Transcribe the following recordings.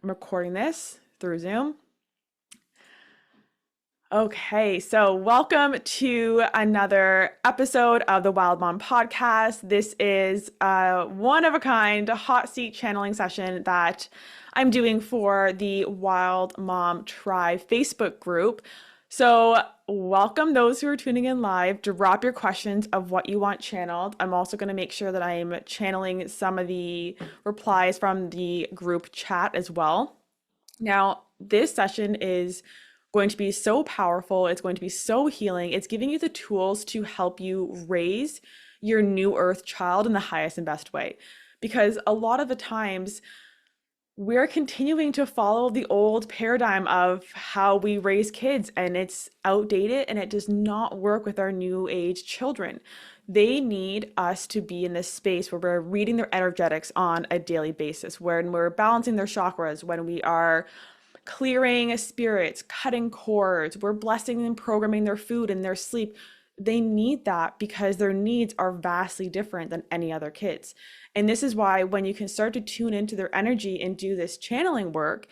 I'm recording this through Zoom. Okay, so welcome to another episode of the Wild Mom Podcast. This is a one of a kind hot seat channeling session that I'm doing for the Wild Mom Tribe Facebook group. So, welcome those who are tuning in live. Drop your questions of what you want channeled. I'm also going to make sure that I'm channeling some of the replies from the group chat as well. Now, this session is going to be so powerful. It's going to be so healing. It's giving you the tools to help you raise your new earth child in the highest and best way. Because a lot of the times, we're continuing to follow the old paradigm of how we raise kids, and it's outdated and it does not work with our new age children. They need us to be in this space where we're reading their energetics on a daily basis, when we're balancing their chakras, when we are clearing spirits, cutting cords, we're blessing and programming their food and their sleep. They need that because their needs are vastly different than any other kids. And this is why when you can start to tune into their energy and do this channeling work,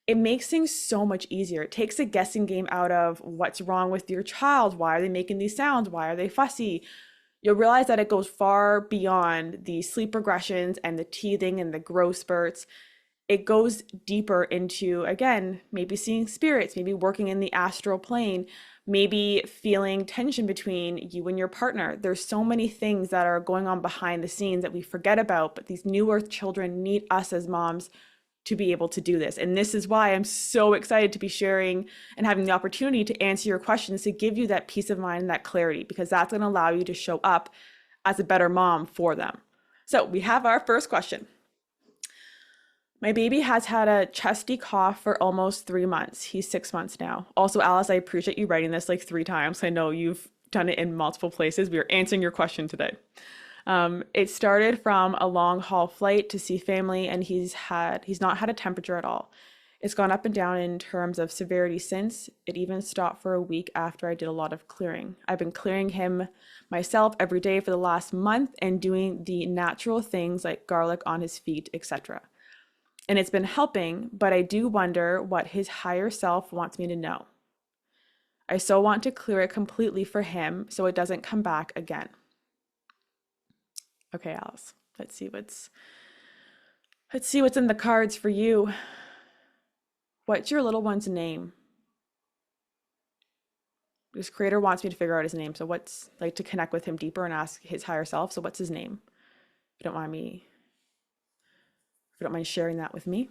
it makes things so much easier. It takes a guessing game out of what's wrong with your child. Why are they making these sounds? Why are they fussy? You'll realize that it goes far beyond the sleep regressions and the teething and the growth spurts. It goes deeper into, again, maybe seeing spirits, maybe working in the astral plane, maybe feeling tension between you and your partner. There's so many things that are going on behind the scenes that we forget about, but these new earth children need us as moms to be able to do this. And this is why I'm so excited to be sharing and having the opportunity to answer your questions, to give you that peace of mind and that clarity, because that's going to allow you to show up as a better mom for them. So we have our first question. My baby has had a chesty cough for almost 3 months. He's 6 months now. Also, Alice, I appreciate you writing this like 3 times. I know you've done it in multiple places. We are answering your question today. It started from a long haul flight to see family, and he's not had a temperature at all. It's gone up and down in terms of severity since. It even stopped for a week after I did a lot of clearing. I've been clearing him myself every day for the last month and doing the natural things like garlic on his feet, etc. And it's been helping, but I do wonder what his higher self wants me to know. I so want to clear it completely for him so it doesn't come back again. Okay, Alice, let's see what's in the cards for you. What's your little one's name? This creator wants me to figure out his name, so what's like to connect with him deeper and ask his higher self. So what's his name? If you don't mind sharing that with me.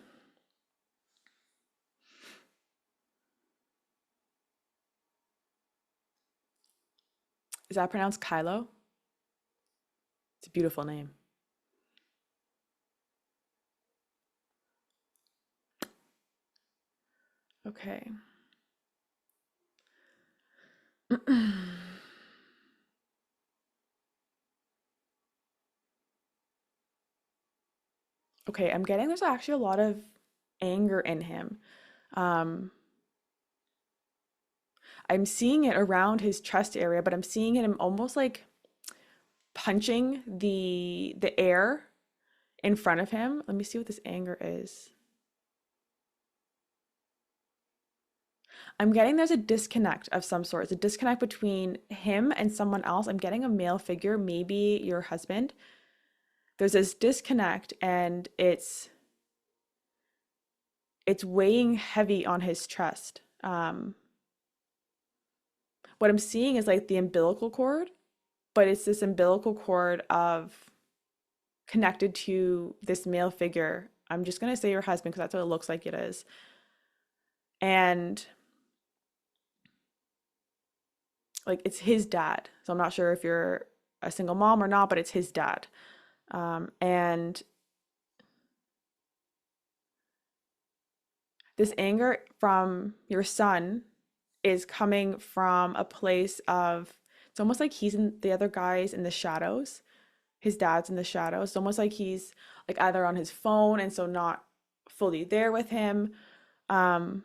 Is that pronounced Kylo? It's a beautiful name. Okay. Okay, I'm getting there's actually a lot of anger in him. Um, I'm seeing it around his chest area, but I'm seeing him almost like punching the air in front of him. Let me see what this anger is. I'm getting there's a disconnect of some sort. It's a disconnect between him and someone else. I'm getting a male figure, maybe your husband. There's this disconnect and it's weighing heavy on his chest. What I'm seeing is like the umbilical cord, but it's this umbilical cord of connected to this male figure. I'm just going to say your husband because that's what it looks like it is. And like it's his dad. So I'm not sure if you're a single mom or not, but it's his dad. And this anger from your son is coming from a place of, it's almost like he's in the other guy's in the shadows. His dad's in the shadows. It's almost like he's like either on his phone and so not fully there with him. And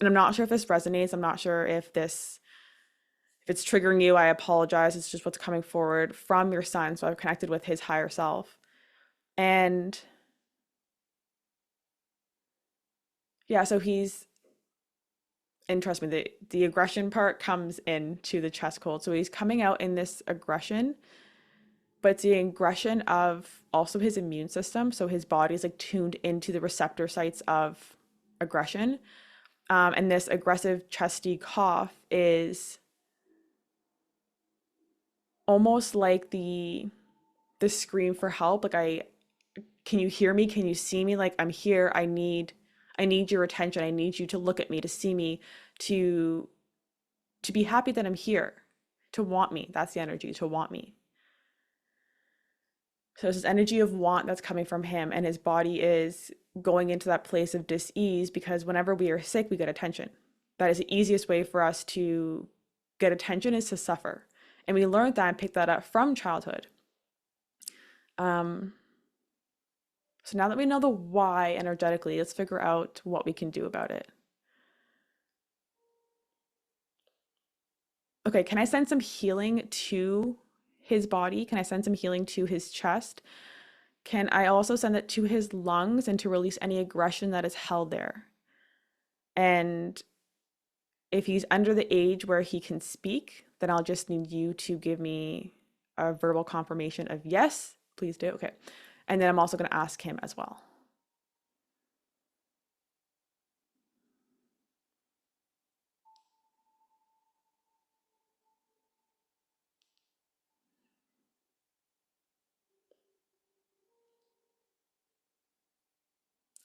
I'm not sure if this resonates. I'm not sure if it's triggering you. I apologize. It's just what's coming forward from your son. So I've connected with his higher self. And Yeah, so and trust me, the aggression part comes into the chest cold. So he's coming out in this aggression, but it's the aggression of also his immune system. So his body's like tuned into the receptor sites of aggression. And this aggressive chesty cough is almost like the scream for help. Like, I can you hear me? Can you see me? Like, I'm here. I need your attention. I need you to look at me, to see me, to to be happy that I'm here, to want me. That's the energy, to want me. So it's this energy of want that's coming from him, and his body is going into that place of dis-ease because whenever we are sick, we get attention. That is the easiest way for us to get attention, is to suffer. And we learned that and picked that up from childhood. Um, so now that we know the why energetically, let's figure out what we can do about it. Okay, can I send some healing to his body? Can I send some healing to his chest? Can I also send it to his lungs and to release any aggression that is held there? And if he's under the age where he can speak, then I'll just need you to give me a verbal confirmation of yes, please do. Okay. And then I'm also going to ask him as well.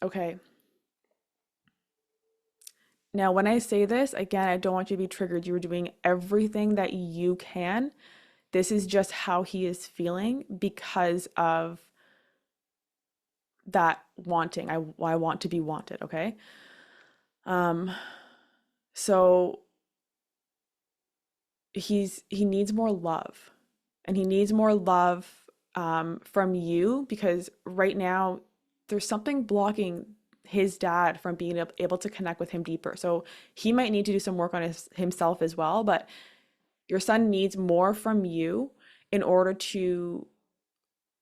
Okay. Now, when I say this, again, I don't want you to be triggered. You are doing everything that you can. This is just how he is feeling because of that wanting. I want to be wanted, okay? Um, so he needs more love, and he needs more love from you, because right now there's something blocking his dad from being able to connect with him deeper. So he might need to do some work on himself as well, but your son needs more from you in order to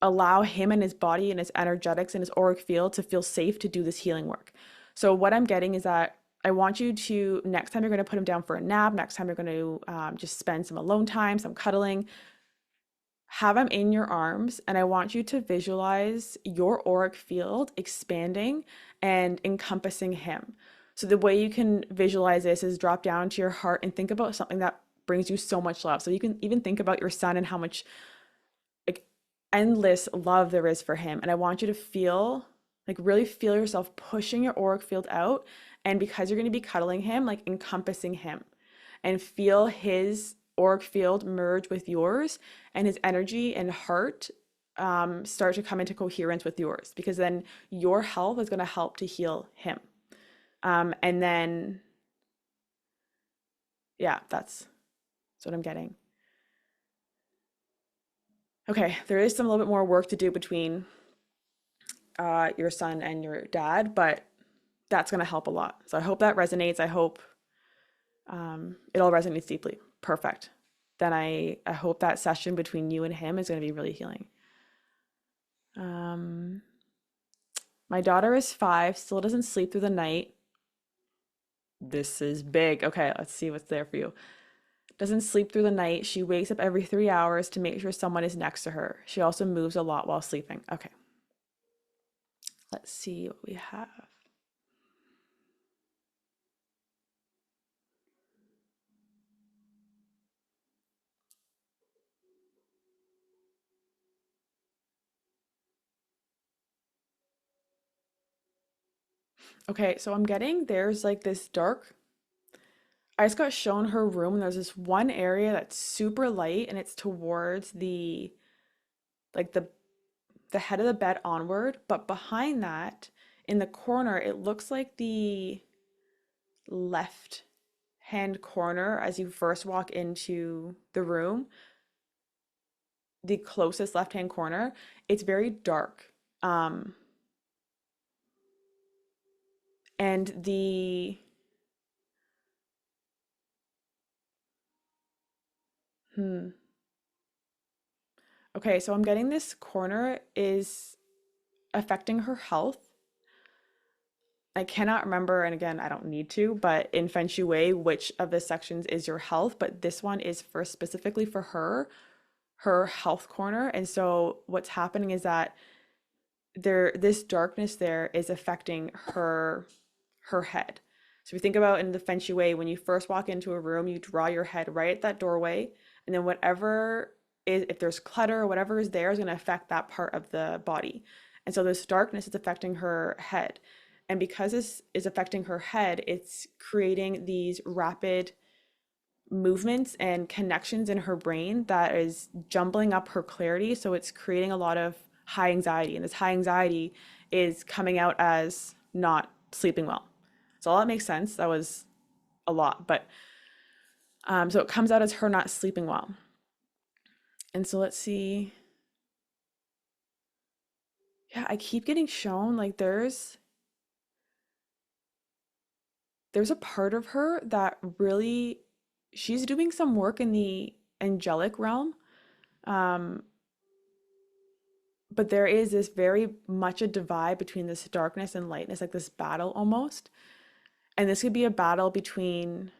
allow him and his body and his energetics and his auric field to feel safe to do this healing work. So what I'm getting is that I want you to, next time you're going to put him down for a nap, next time you're going to just spend some alone time, some cuddling, have him in your arms, and I want you to visualize your auric field expanding and encompassing him. So the way you can visualize this is drop down to your heart and think about something that brings you so much love. So you can even think about your son and how much like endless love there is for him. And I want you to feel, like, really feel yourself pushing your auric field out. And because you're going to be cuddling him, like encompassing him, and feel his auric field merge with yours, and his energy and heart start to come into coherence with yours, because then your health is going to help to heal him. And then, yeah, that's what I'm getting. Okay, there is some a little bit more work to do between your son and your dad, but that's going to help a lot. So I hope that resonates. I hope it all resonates deeply. Perfect. Then I hope that session between you and him is going to be really healing. Um, my daughter is 5, still doesn't sleep through the night. This is big. Okay, let's see what's there for you. Doesn't sleep through the night. She wakes up every 3 hours to make sure someone is next to her. She also moves a lot while sleeping. Okay, let's see what we have. Okay, so I'm getting there's like this dark. I just got shown her room, and there's this one area that's super light, and it's towards like the head of the bed onward, but behind that, in the corner, it looks like the left hand corner as you first walk into the room, the closest left hand corner. It's very dark. Um, and the hmm. Okay, so I'm getting this corner is affecting her health, I cannot remember, and again, I don't need to, but in Feng Shui, which of the sections is your health, but this one is for specifically for her health corner. And so what's happening is that this darkness there is affecting her head. So if you think about in the Feng Shui, when you first walk into a room, you draw your head right at that doorway, and then whatever is, if there's clutter or whatever is there, is going to affect that part of the body. And so this darkness is affecting her head. And because this is affecting her head, it's creating these rapid movements and connections in her brain that is jumbling up her clarity. So it's creating a lot of high anxiety. And this high anxiety is coming out as not sleeping well. So all that makes sense. That was a lot. But so it comes out as her not sleeping well. And so let's see. Yeah, I keep getting shown like there's a part of her that really she's doing some work in the angelic realm. Um, but there is this very much a divide between this darkness and lightness, like this battle almost. And this could be a battle between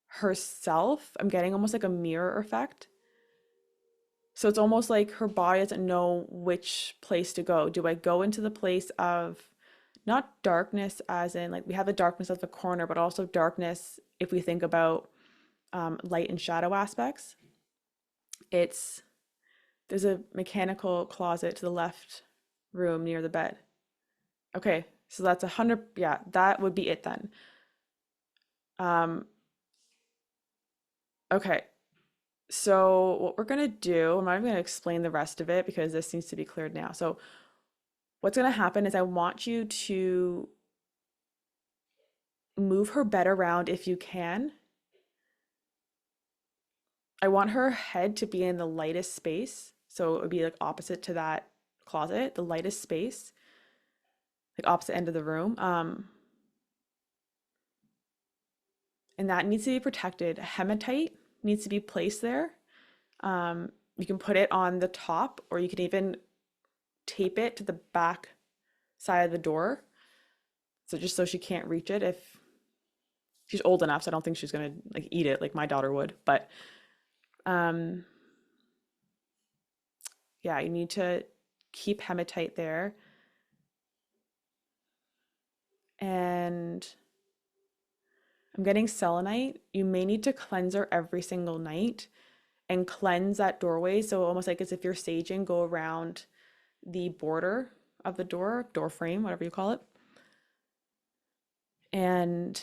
herself. I'm getting almost like a mirror effect. So it's almost like her body doesn't know which place to go. Do I go into the place of not darkness as in like we have the darkness of the corner, but also darkness if we think about light and shadow aspects. It's there's a mechanical closet to the left room near the bed. Okay, so that's 100. Yeah, that would be it then. Um, okay, so what we're gonna do, I'm not even gonna explain the rest of it because this seems to be cleared now. So what's gonna happen is I want you to move her bed around if you can. I want her head to be in the lightest space. So it would be like opposite to that closet, the lightest space, like opposite end of the room. And that needs to be protected. Hematite needs to be placed there. You can put it on the top, or you can even tape it to the back side of the door. So just so she can't reach it if she's old enough. So I don't think she's gonna like eat it like my daughter would. But um, yeah, you need to keep hematite there. And I'm getting selenite. You may need to cleanse her every single night and cleanse that doorway. So almost like as if you're saging, go around the border of the door frame, whatever you call it. And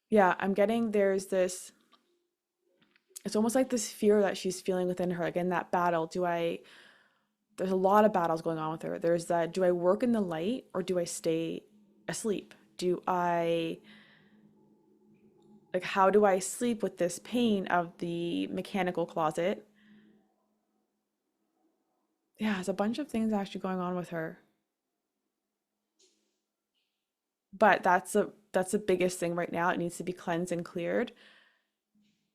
yeah, I'm getting there's this, it's almost like this fear that she's feeling within her, like in that battle. There's a lot of battles going on with her. There's that, do I work in the light or do I stay asleep? Like, how do I sleep with this pain of the mechanical closet? Yeah, there's a bunch of things actually going on with her. But that's the biggest thing right now. It needs to be cleansed and cleared.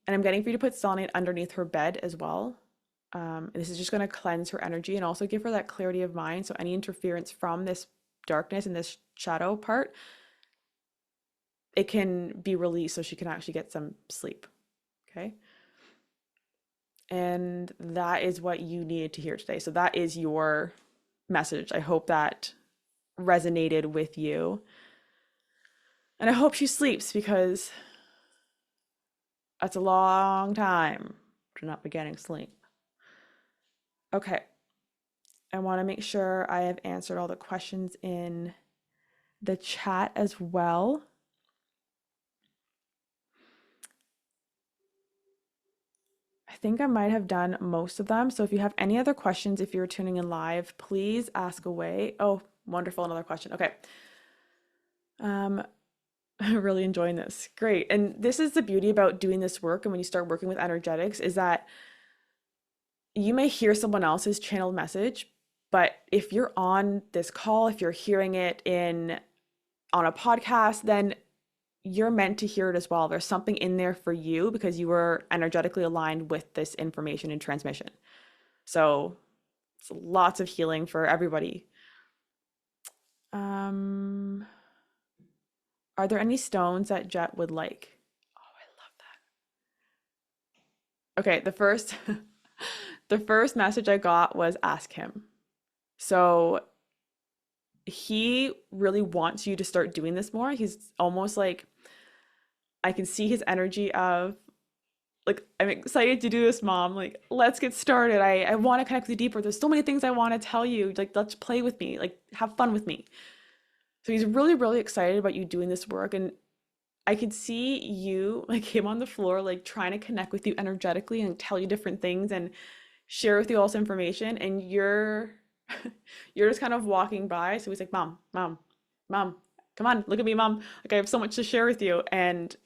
And I'm getting for you to put selenite underneath her bed as well. This is just going to cleanse her energy and also give her that clarity of mind. So any interference from this darkness and this shadow part, it can be released so she can actually get some sleep. Okay. And that is what you needed to hear today. So that is your message. I hope that resonated with you. And I hope she sleeps because that's a long time to not be getting sleep. Okay. I want to make sure I have answered all the questions in the chat as well. I think I might have done most of them. So if you have any other questions, if you're tuning in live, please ask away. Oh, wonderful. Another question. Okay. I'm really enjoying this. Great. And this is the beauty about doing this work. And when you start working with energetics is that you may hear someone else's channeled message, but if you're on this call, if you're hearing it on a podcast, then you're meant to hear it as well. There's something in there for you because you were energetically aligned with this information and transmission. So It's lots of healing for everybody. Um, are there any stones that Jet would like? Oh, I love that. Okay, the first the first message I got was ask him. So he really wants you to start doing this more. He's almost like I can see his energy of like, I'm excited to do this, mom. Like, let's get started. I want to connect with you deeper. There's so many things I want to tell you. Like, let's play with me. Like, have fun with me. So he's really, really excited about you doing this work. And I could see you, like him on the floor, like trying to connect with you energetically and tell you different things and share with you all this information. And you're just kind of walking by. So he's like, mom, mom, mom, come on, look at me, mom. Like, I have so much to share with you. And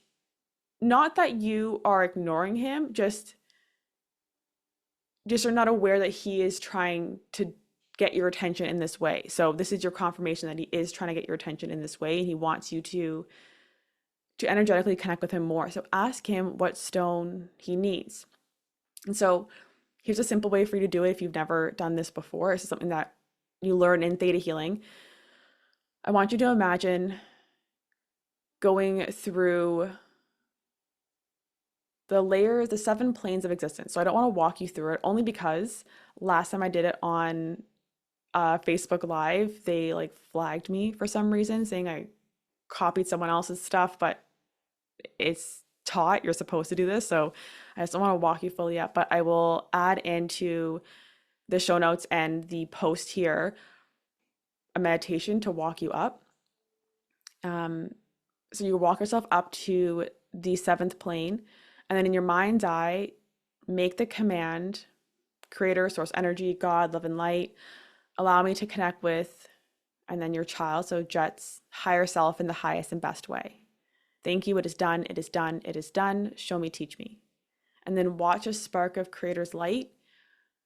not that you are ignoring him, just are not aware that he is trying to get your attention in this way. So this is your confirmation that he is trying to get your attention in this way, and he wants you to energetically connect with him more. So ask him what stone he needs. And so here's a simple way for you to do it if you've never done this before. This is something that you learn in theta healing. I want you to imagine going through the layers, the 7 planes of existence. So I don't want to walk you through it only because last time I did it on Facebook Live, they like flagged me for some reason saying I copied someone else's stuff, but it's taught you're supposed to do this. So I just don't want to walk you fully up, but I will add into the show notes and the post here a meditation to walk you up. So you walk yourself up to the 7th plane, and then in your mind's eye, make the command, creator, source energy, God, love and light, allow me to connect with, and then your child, so Jet's higher self in the highest and best way. Thank you, it is done, it is done, it is done. Show me, teach me. And then watch a spark of creator's light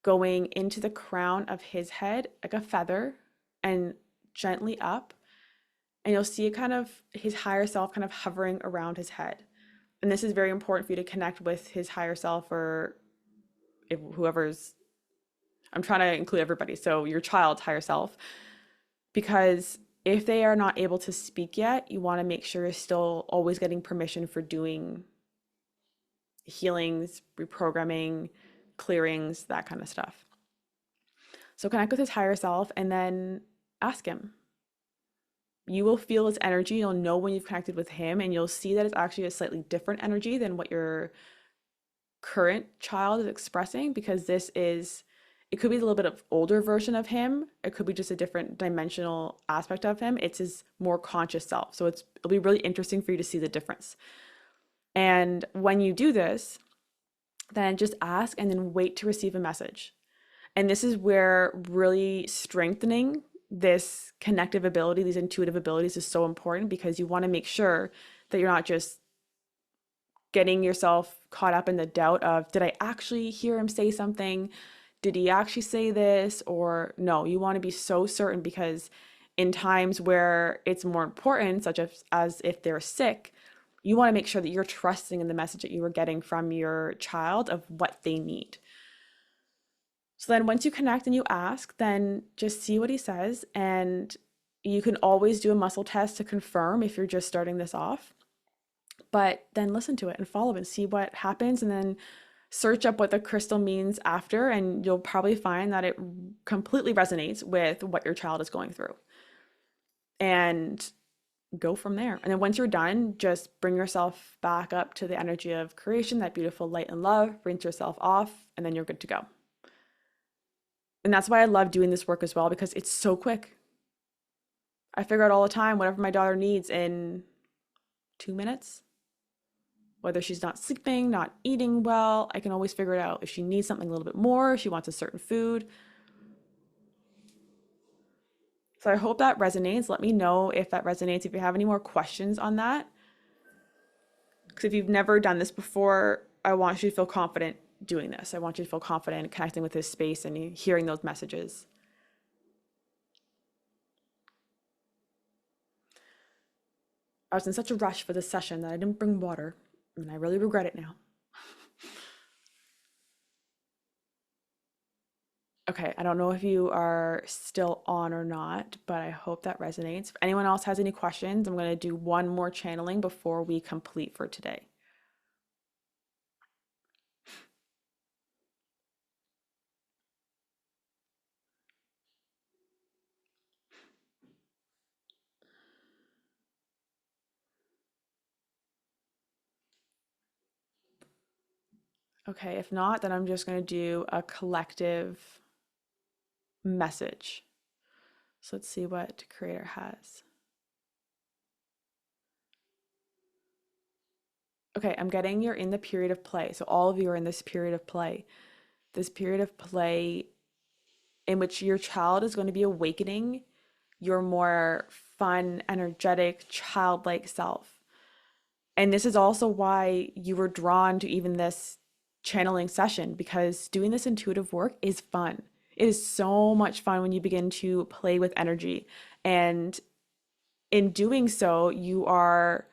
going into the crown of his head like a feather and gently up. And you'll see kind of his higher self kind of hovering around his head. And this is very important for you to connect with his higher self, or if whoever's, I'm trying to include everybody. So your child's higher self, because if they are not able to speak yet, you want to make sure you're still always getting permission for doing healings, reprogramming, clearings, that kind of stuff. So connect with his higher self and then ask him. You will feel his energy. You'll know when you've connected with him, and you'll see that it's actually a slightly different energy than what your current child is expressing, because it could be a little bit of older version of him. It could be just a different dimensional aspect of him. It's his more conscious self. So it'll be really interesting for you to see the difference. And when you do this, then just ask and then wait to receive a message. And this is where really strengthening this connective ability, these intuitive abilities, is so important, because you want to make sure that you're not just getting yourself caught up in the doubt of, did I actually hear him say something? Did he actually say this? Or no, you want to be so certain, because in times where it's more important, such as if they're sick, you want to make sure that you're trusting in the message that you were getting from your child of what they need. So then once you connect and you ask, then just see what he says. And you can always do a muscle test to confirm if you're just starting this off. But then listen to it and follow it and see what happens. And then search up what the crystal means after. And you'll probably find that it completely resonates with what your child is going through. And go from there. And then once you're done, just bring yourself back up to the energy of creation, that beautiful light and love, rinse yourself off, and then you're good to go. And that's why I love doing this work as well, because it's so quick. I figure out all the time whatever my daughter needs in 2 minutes. Whether she's not sleeping, not eating well, I can always figure it out. If she needs something a little bit more, if she wants a certain food. So I hope that resonates. Let me know if that resonates, if you have any more questions on that. Because if you've never done this before, I want you to feel confident doing this. I want you to feel confident connecting with this space and hearing those messages. I was in such a rush for this session that I didn't bring water, and I really regret it now. Okay, I don't know if you are still on or not, but I hope that resonates. If anyone else has any questions, I'm going to do one more channeling before we complete for today. Okay, if not, then I'm just going to do a collective message. So let's see what Creator has. Okay, I'm getting you're in the period of play. So all of you are in this period of play. This period of play in which your child is going to be awakening your more fun, energetic, childlike self. And this is also why you were drawn to even this channeling session, because doing this intuitive work is fun. It is so much fun when you begin to play with energy. And in doing so, you are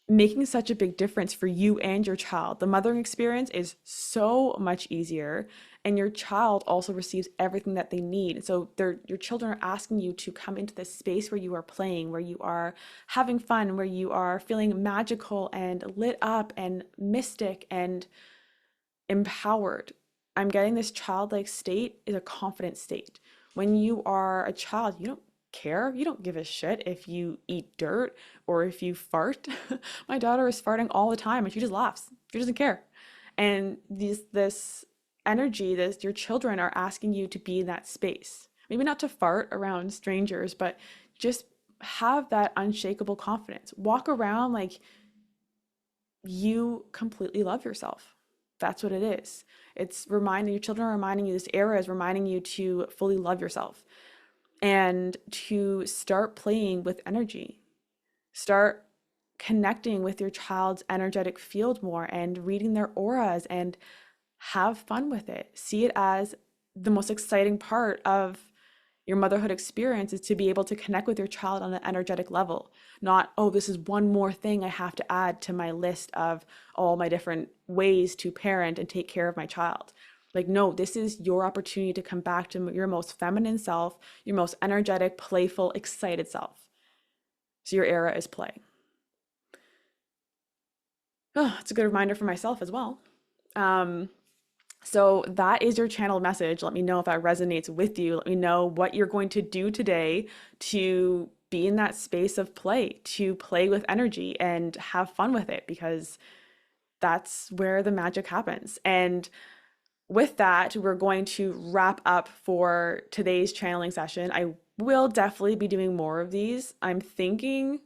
making such a big difference for you and your child. The mothering experience is so much easier, and your child also receives everything that they need. So your children are asking you to come into this space where you are playing, where you are having fun, where you are feeling magical and lit up and mystic and empowered. I'm getting this childlike state is a confident state. When you are a child, you don't care. You don't give a shit if you eat dirt or if you fart. My daughter is farting all the time and she just laughs. She doesn't care. And this energy, this your children are asking you to be in that space. Maybe not to fart around strangers, but just have that unshakable confidence. Walk around like you completely love yourself. That's what it is. It's reminding your children are reminding you, this era is reminding you to fully love yourself and to start playing with energy. Start connecting with your child's energetic field more and reading their auras and have fun with it. See it as the most exciting part of your motherhood experience is to be able to connect with your child on an energetic level. Not, oh, this is one more thing I have to add to my list of all my different ways to parent and take care of my child. Like, no, this is your opportunity to come back to your most feminine self, your most energetic, playful, excited self. So your era is play. Oh, it's a good reminder for myself as well. So that is your channeled message. Let me know if that resonates with you. Let me know what you're going to do today to be in that space of play, to play with energy and have fun with it, because that's where the magic happens. And with that, we're going to wrap up for today's channeling session. I will definitely be doing more of these. I'm thinking,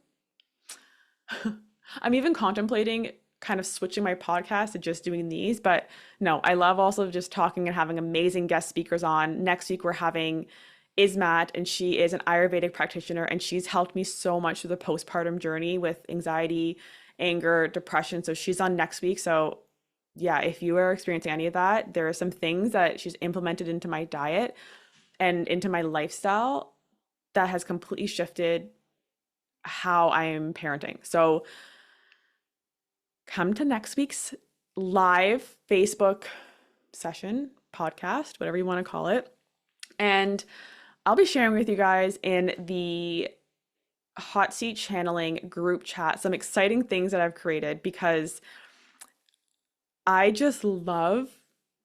I'm even contemplating kind of switching my podcast to just doing these, but no, I love also just talking and having amazing guest speakers on. Next week, we're having Ismat, and she is an Ayurvedic practitioner, and she's helped me so much through the postpartum journey with anxiety, anger, depression. So she's on next week. So yeah, if you are experiencing any of that, there are some things that she's implemented into my diet and into my lifestyle that has completely shifted how I am parenting. So come to next week's live Facebook session, podcast, whatever you want to call it. And I'll be sharing with you guys in the hot seat channeling group chat some exciting things that I've created, because I just love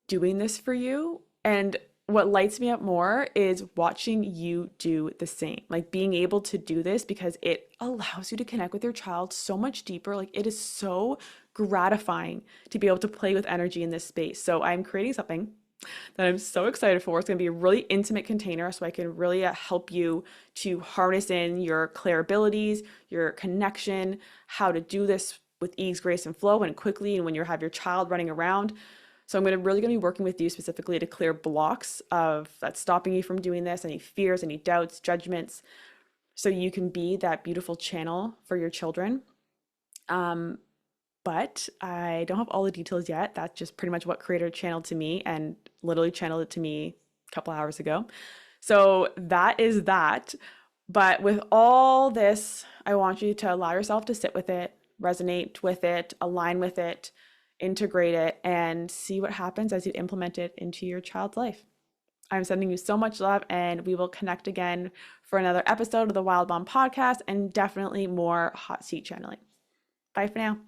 doing this for you. And what lights me up more is watching you do the same, like being able to do this, because it allows you to connect with your child so much deeper. Like, it is so gratifying to be able to play with energy in this space. So I'm creating something that I'm so excited for. It's going to be a really intimate container so I can really help you to harness in your clair abilities, your connection, how to do this with ease, grace, and flow, and quickly, and when you have your child running around. So I'm really going to be working with you specifically to clear blocks of that's stopping you from doing this, any fears, any doubts, judgments, so you can be that beautiful channel for your children. But I don't have all the details yet. That's just pretty much what Creator channeled to me, and literally channeled it to me a couple hours ago. So that is that. But with all this, I want you to allow yourself to sit with it, resonate with it, align with it, integrate it, and see what happens as you implement it into your child's life. I'm sending you so much love, and we will connect again for another episode of the Wild Mom podcast and definitely more hot seat channeling. Bye for now.